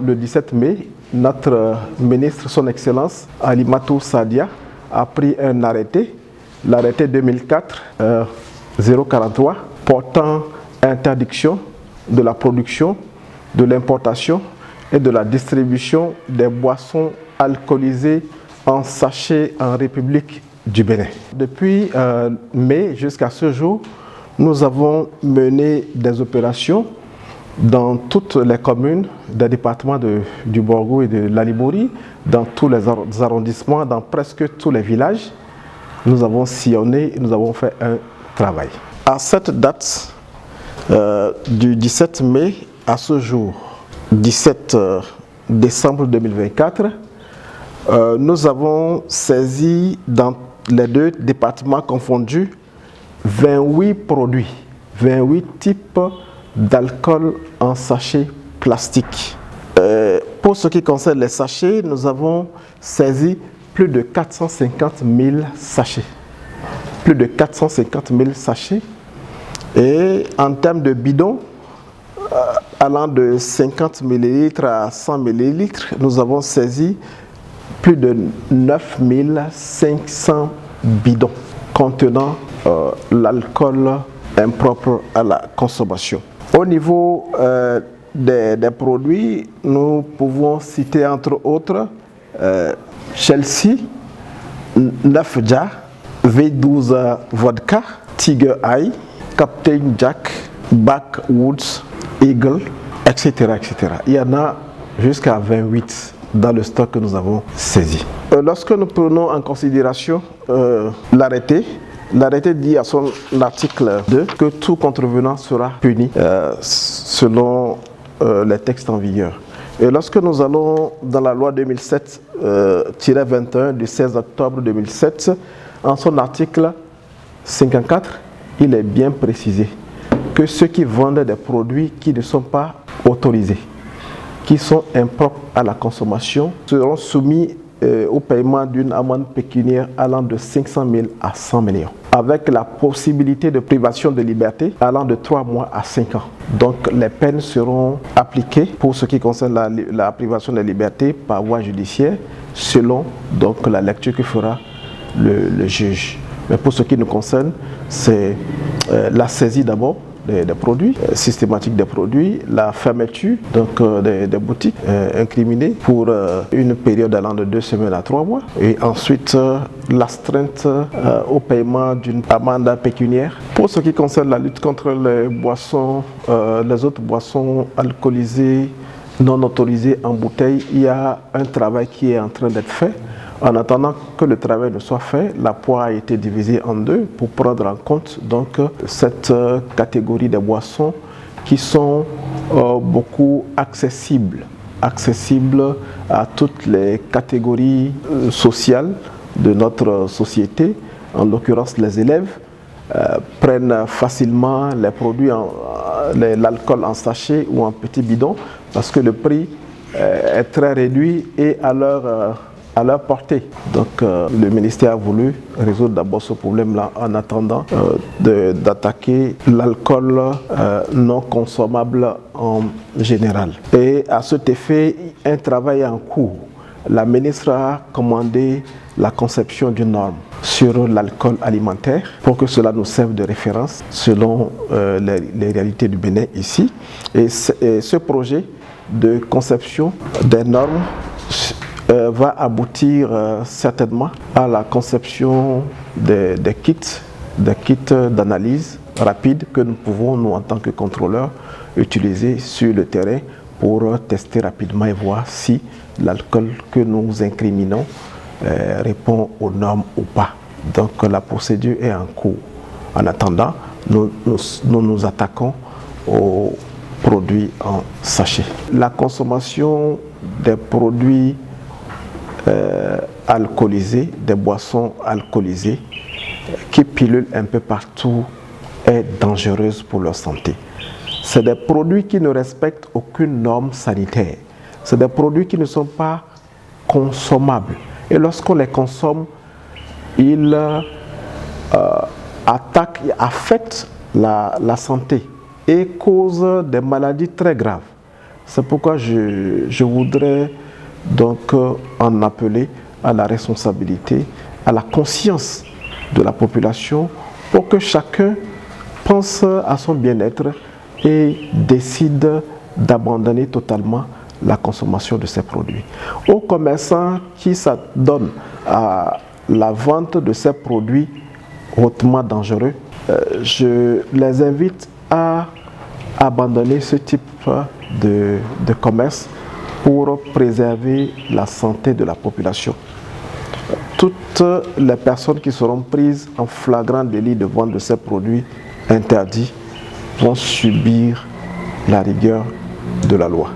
le 17 mai, notre ministre, son Excellence, Alimatou Sadia, a pris un arrêté, l'arrêté 2004-043, portant interdiction de la production, de l'importation et de la distribution des boissons alcoolisées en sachet en République du Bénin. Depuis mai jusqu'à ce jour, nous avons mené des opérations dans toutes les communes des départements du Borgo et de l'Alibori, dans tous les arrondissements, dans presque tous les villages. Nous avons sillonné, nous avons fait un travail. À cette date du 17 mai à ce jour, 17 décembre 2024, nous avons saisi dans les deux départements confondus 28 produits, 28 types d'alcool en sachet plastique. Pour ce qui concerne les sachets, nous avons saisi plus de 450 000 sachets. Plus de 450 000 sachets. Et en termes de bidons, allant de 50 ml à 100 ml, nous avons saisi plus de 9 500 bidons contenant l'alcool impropre à la consommation. Au niveau des produits, nous pouvons citer entre autres Chelsea, 9 Jar, V12 Vodka, Tiger Eye, Captain Jack, Backwoods, Eagle, etc., etc. Il y en a jusqu'à 28 dans le stock que nous avons saisi. Lorsque nous prenons en considération l'arrêté, l'arrêté dit à son article 2 que tout contrevenant sera puni selon les textes en vigueur. Et lorsque nous allons dans la loi 2007-21 du 16 octobre 2007, en son article 54, il est bien précisé que ceux qui vendent des produits qui ne sont pas autorisés, qui sont impropres à la consommation, seront soumis au paiement d'une amende pécuniaire allant de 500 000 à 100 millions, avec la possibilité de privation de liberté allant de 3 mois à 5 ans. Donc les peines seront appliquées pour ce qui concerne la privation de liberté par voie judiciaire, selon donc la lecture que fera le juge. Mais pour ce qui nous concerne, c'est la saisie d'abord des produits, systématique des produits, la fermeture donc, des boutiques incriminées pour une période allant de 2 semaines à 3 mois. Et ensuite, l'astreinte au paiement d'une amende pécuniaire. Pour ce qui concerne la lutte contre les boissons, les autres boissons alcoolisées non autorisées en bouteille, il y a un travail qui est en train d'être fait. En attendant que le travail ne soit fait, la poire a été divisée en deux pour prendre en compte donc cette catégorie de boissons qui sont beaucoup accessibles à toutes les catégories sociales de notre société. En l'occurrence, les élèves prennent facilement les produits, l'alcool en sachet ou en petit bidon parce que le prix est très réduit et à leur portée. Donc le ministère a voulu résoudre d'abord ce problème-là en attendant d'attaquer l'alcool non consommable en général. Et à cet effet, un travail est en cours. La ministre a commandé la conception d'une norme sur l'alcool alimentaire pour que cela nous serve de référence selon les réalités du Bénin ici. Et ce projet de conception des normes va aboutir certainement à la conception des kits d'analyse rapide que nous pouvons, nous en tant que contrôleurs, utiliser sur le terrain pour tester rapidement et voir si l'alcool que nous incriminons répond aux normes ou pas. Donc la procédure est en cours. En attendant, nous nous attaquons aux produits en sachet. La consommation des produits alcoolisés, des boissons alcoolisées qui pilulent un peu partout est dangereuse pour leur santé. C'est des produits qui ne respectent aucune norme sanitaire. C'est des produits qui ne sont pas consommables. Et lorsqu'on les consomme, ils attaquent, affectent la santé et causent des maladies très graves. C'est pourquoi je voudrais donc en appeler à la responsabilité, à la conscience de la population pour que chacun pense à son bien-être et décide d'abandonner totalement la consommation de ces produits. Aux commerçants qui s'adonnent à la vente de ces produits hautement dangereux, je les invite à abandonner ce type de commerce pour préserver la santé de la population. Toutes les personnes qui seront prises en flagrant délit de vente de ces produits interdits vont subir la rigueur de la loi.